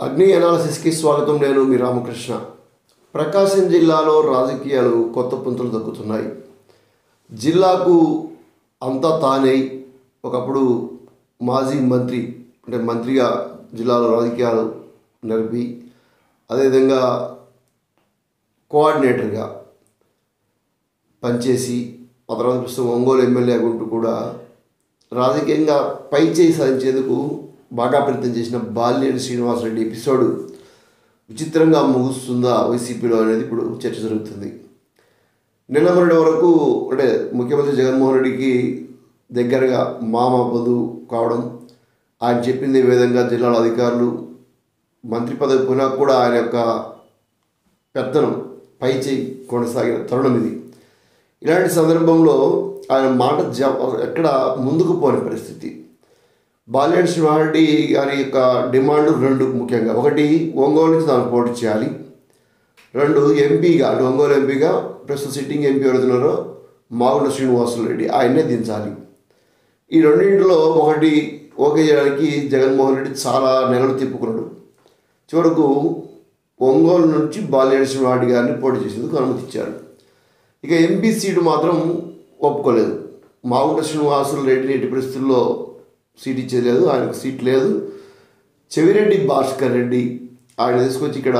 అగ్ని అనాలిసిస్కి స్వాగతం. నేను మీ రామకృష్ణ. ప్రకాశం జిల్లాలో రాజకీయాలు కొత్త పుంతలు దక్కుతున్నాయి. జిల్లాకు అంతా తానే ఒకప్పుడు మాజీ మంత్రి అంటే మంత్రిగా జిల్లాలో రాజకీయాలు నడిపి అదేవిధంగా కోఆర్డినేటర్గా పనిచేసి ఆ తర్వాత ప్రస్తుతం ఒంగోలు ఎమ్మెల్యే ఉంటూ కూడా రాజకీయంగా పై చేయి సాధించేందుకు బాగా ప్రయత్నం చేసిన బాలినేని శ్రీనివాసరెడ్డి ఎపిసోడ్ విచిత్రంగా ముగుస్తుందా వైసీపీలో అనేది ఇప్పుడు చర్చ జరుగుతుంది. నిన్న మొన్నటి వరకు అంటే ముఖ్యమంత్రి జగన్మోహన్ రెడ్డికి దగ్గరగా మామ బంధువు కావడం, ఆయన చెప్పింది విధంగా జిల్లాల అధికారులు మంత్రి పదవి పోయినా కూడా ఆయన యొక్క పెత్తనం పై చేయి కొనసాగిన తరుణం ఇది. ఇలాంటి సందర్భంలో ఆయన మాట ఎక్కడ ముందుకు పోని పరిస్థితి. బాలినేని శ్రీనివాసరెడ్డి గారి యొక్క డిమాండ్ రెండు ముఖ్యంగా. ఒకటి, ఒంగోలు నుంచి తాను పోటీ చేయాలి. రెండు, ఎంపీగా అంటే ఒంగోలు ఎంపీగా ప్రస్తుతం సిట్టింగ్ ఎంపీ ఎవరుతున్నారో మాగుంట శ్రీనివాసరెడ్డి ఆయన్నే దించాలి. ఈ రెండింటిలో ఒకటి ఓకే చేయడానికి జగన్మోహన్ రెడ్డి చాలా నెలలు తిప్పుకున్నాడు. చివరకు ఒంగోలు నుంచి బాలినేని శ్రీనివాసరెడ్డి గారిని పోటీ చేసేందుకు అనుమతి ఇచ్చారు. ఇక ఎంపీ సీటు మాత్రం ఒప్పుకోలేదు. మాగుంట శ్రీనివాసరెడ్డిని ఎట్టి పరిస్థితుల్లో సీట్ ఇచ్చేయలేదు, ఆయనకు సీట్ లేదు. చెవిరెడ్డి భాస్కర్ రెడ్డి ఆయన తీసుకొచ్చి ఇక్కడ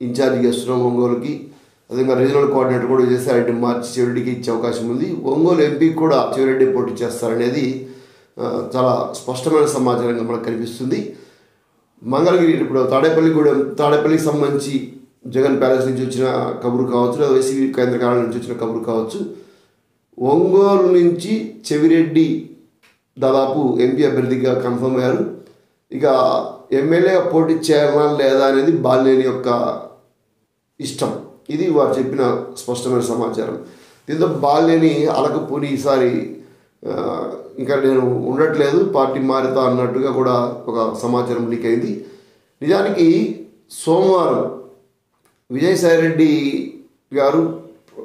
ఇన్ఛార్జిగా ఇస్తున్నాం ఒంగోలుకి. అదేవిధంగా రీజనల్ కోఆర్డినేటర్ కూడా విజయసాయిరెడ్డి మార్చి చెవిరెడ్డికి ఇచ్చే అవకాశం ఉంది. ఒంగోలు ఎంపీకి కూడా చెవిరెడ్డి పోటీ చేస్తారనేది చాలా స్పష్టమైన సమాచారంగా మనకు కనిపిస్తుంది. మంగళగిరి ఇప్పుడు తాడేపల్లికి సంబంధించి జగన్ ప్యాలెస్ నుంచి వచ్చిన కబురు కావచ్చు, లేదా వైసీపీ కేంద్ర కార్యాలయం నుంచి వచ్చిన కబురు కావచ్చు, ఒంగోలు నుంచి చెవిరెడ్డి దాదాపు ఎంపీ అభ్యర్థిగా కన్ఫర్మ్ అయ్యారు. ఇక ఎమ్మెల్యేగా పోటీ చేయాలా లేదా అనేది బాలినేని యొక్క ఇష్టం. ఇది వారు చెప్పిన స్పష్టమైన సమాచారం. దీంతో బాలినేని అలకపోని ఈసారి ఇంకా నేను ఉండట్లేదు, పార్టీ మారుతా అన్నట్టుగా కూడా ఒక సమాచారం లీక్ అయింది. నిజానికి సోమవారం విజయసాయిరెడ్డి గారు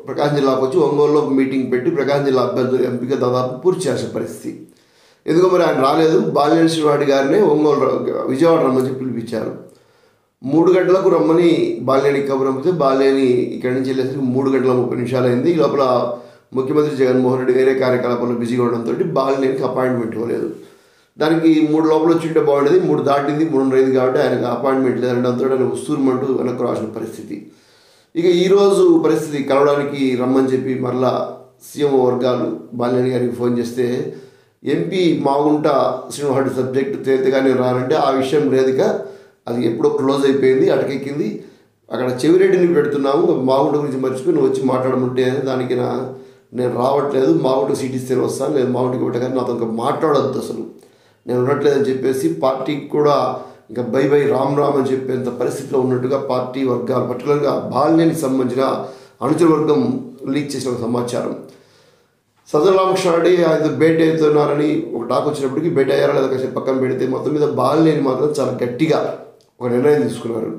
ప్రకాశం జిల్లాకు వచ్చి ఒంగోలులో మీటింగ్ పెట్టి ప్రకాశం జిల్లా అభ్యర్థుల ఎంపిక దాదాపు పూర్తి చేసిన పరిస్థితి. ఎందుకో మరి ఆయన రాలేదు. బాలినేని శ్రీనివాసరెడ్డి గారినే విజయవాడ రమ్మని చెప్పి పిలిపించారు. 3 గంటలకు రమ్మని బాలినేని కబురు పంపితే బాలినేని ఇక్కడి నుంచి వెళ్ళేసరికి 3 గంటల 30 నిమిషాలు అయింది. ఈ లోపల ముఖ్యమంత్రి జగన్మోహన్ రెడ్డి వేరే కార్యకలాపాల్లో బిజీగా ఉండడంతో బాలినేనికి అపాయింట్మెంట్ ఇవ్వలేదు. దానికి 3 లోపల వచ్చింటే బాగుండేది, 3 దాటింది, 3 అయింది కాబట్టి ఆయనకు అపాయింట్మెంట్ లేదంటే ఆయన ఉస్తూరుమంటూ వెనక్కు రాసిన పరిస్థితి. ఇక ఈరోజు పరిస్థితి కలవడానికి రమ్మని చెప్పి మరలా సీఎం వర్గాలు బాలినేని గారికి ఫోన్ చేస్తే ఎంపీ మాగుంట శ్రీనివాసరెడ్డి సబ్జెక్టు తేలితేగానే రానంటే ఆ విషయం లేదుగా, అది ఎప్పుడో క్లోజ్ అయిపోయింది, అటకెక్కింది. అక్కడ చెవిరెడ్డిని పెడుతున్నాము, మాగుంట గురించి మర్చిపోయి నువ్వు వచ్చి మాట్లాడమంటే దానికి నేను రావట్లేదు, మాగుంటకు సీట్ ఇస్తేనే వస్తాను, లేదు మాగుంటకి పెట్టగానే నాతో ఇంకా మాట్లాడద్దు, అసలు నేను ఉండట్లేదని చెప్పేసి పార్టీకి కూడా ఇంకా బై రామ్ అని చెప్పేంత పరిస్థితిలో ఉన్నట్టుగా పార్టీ వర్గాలు పర్టికులర్గా బాలినేనికి సంబంధించిన అనుచర వర్గం లీక్ చేసిన సమాచారం. సజ్జల రామకృష్ణారెడ్డి ఆయన భేటీ అవుతున్నారని ఒక టాక్ వచ్చినప్పటికీ భేటీ అయ్యారా లేదా కాసేపు పక్కన పెడితే మొత్తం మీద బాలినేని మాత్రం చాలా గట్టిగా ఒక నిర్ణయం తీసుకున్నారు.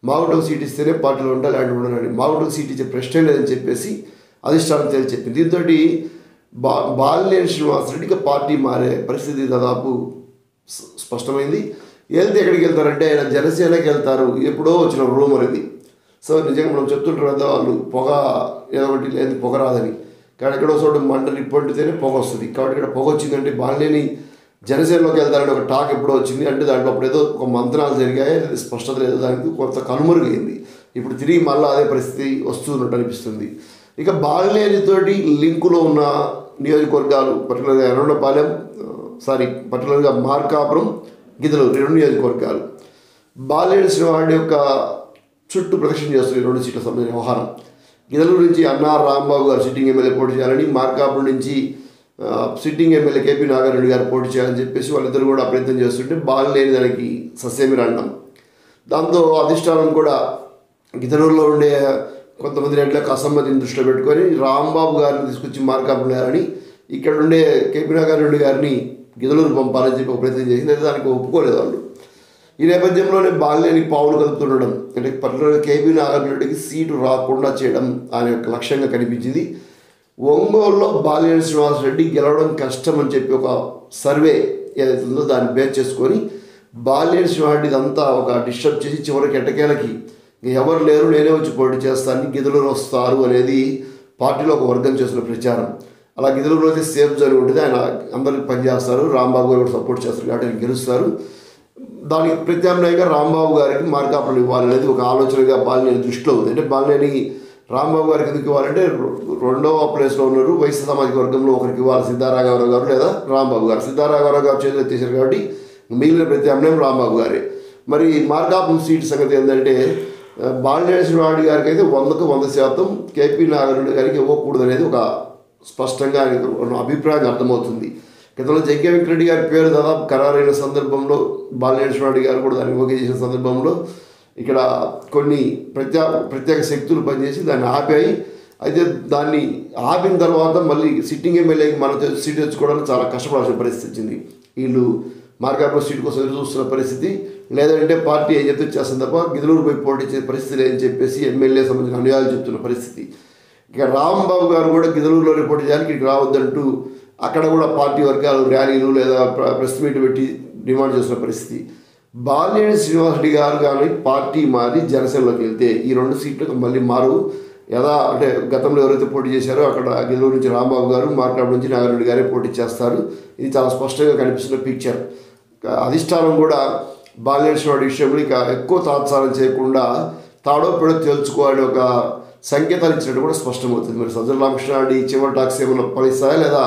మాగుంటకు సీట్ ఇస్తేనే పార్టీలో ఉండాలి, అలాంటి ఉండని, మాగుంటకు సీట్ ఇచ్చే ప్రశ్నే లేదని చెప్పేసి అధిష్టానం తేల్చి చెప్పింది. దీంతో బాలినేని శ్రీనివాసరెడ్డికి పార్టీ మారే పరిస్థితి దాదాపు స్పష్టమైంది. వెళ్తే ఎక్కడికి వెళ్తారంటే ఆయన జనసేనకి వెళ్తారు, ఎప్పుడో వచ్చిన రూమర్ ఇది. సో నిజంగా మనం చెప్తుంటారు కదా, వాళ్ళు పొగ ఏదో ఒకటి లేదు, పొగ రాదని, కానీ ఎక్కడో చోటు మంటలు ఇప్పటితేనే పొగ వస్తుంది. కాబట్టి ఇక్కడ పొగ వచ్చిందంటే బాలినేని జనసేనలోకి వెళ్తారంటే ఒక టాక్ ఎప్పుడో వచ్చింది. అంటే దాంట్లో అప్పుడు ఏదో ఒక మంత్రాలు జరిగాయి, స్పష్టత లేదు, దానికి కొంత కనుమరుగైంది. ఇప్పుడు తిరిగి మళ్ళీ అదే పరిస్థితి వస్తున్నట్టు అనిపిస్తుంది. ఇక బాలినేనితోటి లింకులో ఉన్న నియోజకవర్గాలు పర్టికులర్గా ఎర్రగొండపాలెం పర్టికులర్గా మార్కాపురం, గిద్దలూరు 2 నియోజకవర్గాలు బాలినేని శ్రీనివాసరెడ్డి యొక్క చుట్టూ ప్రదక్షిణ చేస్తుంది 2 సీట్ల సంబంధించిన వ్యవహారం. గిద్దలూరు నుంచి అన్నార్ రాంబాబు గారు సిట్టింగ్ ఎమ్మెల్యే పోటీ చేయాలని, మార్కాపురం నుంచి సిట్టింగ్ ఎమ్మెల్యే కేపీ నాగారెడ్డి గారు పోటీ చేయాలని చెప్పేసి వాళ్ళిద్దరు కూడా ప్రయత్నం చేస్తుంటే బాలినేని దానికి ససేమిరా అన్నాం. దాంతో అధిష్టానం కూడా గిద్దలూరులో ఉండే కొంతమంది రెడ్లకు అసమ్మతిని దృష్టిలో పెట్టుకొని రాంబాబు గారిని తీసుకొచ్చి మార్కాపురం వేయాలని, ఇక్కడ ఉండే కేపీ నాగారెడ్డి గారిని గిద్దలూరు పంపాలని చెప్పి ఒక ప్రయత్నం చేసింది. అయితే దానికి ఒప్పుకోలేదు వాళ్ళు. ఈ నేపథ్యంలోనే బాలినేని పావులు కలుపుతుండడం అంటే పర్టికులర్గా కేపీ నాగారెడ్డికి సీటు రాకుండా చేయడం ఆయన యొక్క లక్ష్యంగా కనిపించింది. ఒంగోలులో బాలినేని శ్రీనివాసరెడ్డి గెలవడం కష్టం అని చెప్పి ఒక సర్వే ఏదైతే ఉందో దాన్ని బేస్ చేసుకొని బాలినేని శ్రీనివాసరెడ్డి ఇదంతా ఒక డిస్టర్బ్ చేసి చివరికి ఎట్టకేలకి ఎవరు లేరు నేనే వచ్చి పోటీ చేస్తాను, గిద్దలూరు వస్తారు అనేది పార్టీలో ఒక వర్గం చేస్తున్న ప్రచారం. అలా గిద్దలూరు అయితే సేఫ్ జోన్ ఉంటుంది, ఆయన అందరికి పనిచేస్తారు, రాంబాబు గారు కూడా సపోర్ట్ చేస్తారు కాబట్టి ఆయన గెలుస్తారు. దానికి ప్రత్యామ్నాయంగా రాంబాబు గారికి మార్కాపురం ఇవ్వాలనేది ఒక ఆలోచనగా బాలినేని దృష్టిలో ఉంది. అంటే బాలినేని రాంబాబు గారికి ఎందుకు ఇవ్వాలంటే రెండవ ప్లేస్లో ఉన్నారు, వైశ్య సామాజిక వర్గంలో ఒకరికి ఇవ్వాలి, సిద్ధారాఘవరావు గారు లేదా రాంబాబు గారు. సిద్ధారాఘవరావు గారు చేతులు ఎత్తేసారు కాబట్టి మిగిలిన ప్రత్యామ్నాయం రాంబాబు గారే. మరి మార్కాపురం సీట్ సంగతి ఏంటంటే బాలినేని శ్రీనివాసరెడ్డి గారికి అయితే 100కు 100% కేపీ నాగార్జున గారికి ఇవ్వకూడదు అనేది ఒక స్పష్టంగా అభిప్రాయం అర్థమవుతుంది. గతంలో జగ్గే వెంకటరెడ్డి గారి పేరు దాదాపు ఖరారైన సందర్భంలో బాలినేని శ్రీనివాసరెడ్డి గారు కూడా దాన్ని ఓకే చేసిన సందర్భంలో ఇక్కడ కొన్ని ప్రత్యేక శక్తులు పనిచేసి దాన్ని ఆపాయి. అయితే దాన్ని ఆపిన తర్వాత మళ్ళీ సిట్టింగ్ ఎమ్మెల్యేకి మన సీట్ తెచ్చుకోవడానికి చాలా కష్టపడాల్సిన పరిస్థితి వచ్చింది. వీళ్ళు మార్కాపురం సీటు కోసం ఎదురు చూస్తున్న పరిస్థితి, లేదంటే పార్టీ ఏం చెప్తే చేస్తుంది తప్ప గిద్దలూరు పోయి పోటీ చేసే పరిస్థితి లేదని చెప్పేసి ఎమ్మెల్యే సంబంధించిన అనుయాలు చెప్తున్న పరిస్థితి. ఇక రాంబాబు గారు కూడా గిద్దలూరులో పోటీ చేయాలి, ఇక్కడికి రావద్దంటూ అక్కడ కూడా పార్టీ వర్గాలు ర్యాలీలు లేదా ప్రెస్ మీట్ పెట్టి డిమాండ్ చేస్తున్న పరిస్థితి. బాలినేని శ్రీనివాసరెడ్డి గారు కానీ పార్టీ మారి జనసేనలోకి వెళ్తే ఈ 2 సీట్లకు మళ్ళీ మారు అంటే గతంలో ఎవరైతే పోటీ చేశారో అక్కడ గిద్దలూరు నుంచి రాంబాబు గారు, మార్కాపురం నుంచి నాగారెడ్డి గారే పోటీ చేస్తారు. ఇది చాలా స్పష్టంగా కనిపిస్తున్న పిక్చర్. అధిష్టానం కూడా బాలినేని శ్రీనివాసరెడ్డి విషయంలో ఇక ఎక్కువ తాత్సారం చేయకుండా తాడో పెడో తేల్చుకోవాలని ఒక సంకేతాలు ఇచ్చినట్టు కూడా స్పష్టమవుతుంది. మరి సజ్జల రామకృష్ణారెడ్డి చివరి టాక్స్ ఏమైనా ఫలిస్తాయా లేదా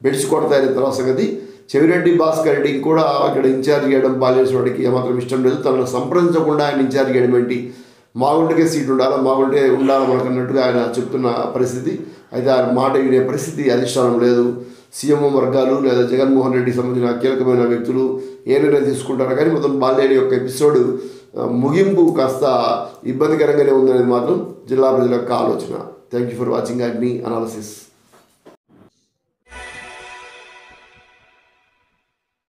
బెడిసి కొడతాయనే తర్వాత సంగతి. చెవిరెడ్డి భాస్కర్ రెడ్డికి కూడా ఇక్కడ ఇన్ఛార్జ్ చేయడం బాలినేని శ్రీనివాసరెడ్డికి ఏమాత్రం ఇష్టం లేదు. తనను సంప్రదించకుండా ఆయన ఇన్ఛార్జ్ చేయడం ఏంటి, మాగుంటకే సీట్ ఉండాలా, మాగుంటే ఉండాలా మనకన్నట్టుగా ఆయన చెప్తున్న పరిస్థితి. అయితే ఆయన మాట వినే పరిస్థితి అధిష్టానం లేదు. సీఎంఓ వర్గాలు లేదా జగన్మోహన్ రెడ్డికి సంబంధించిన కీలకమైన వ్యక్తులు ఏ నిర్ణయం తీసుకుంటారో కానీ మొత్తం బాలినేని యొక్క ఎపిసోడ్ ముగింపు కాస్త ఇబ్బందికరంగానే ఉందనేది మాత్రం జిల్లా ప్రజల యొక్క ఆలోచన. థ్యాంక్ యూ ఫర్ వాచింగ్ అగ్ని అనాలిసిస్.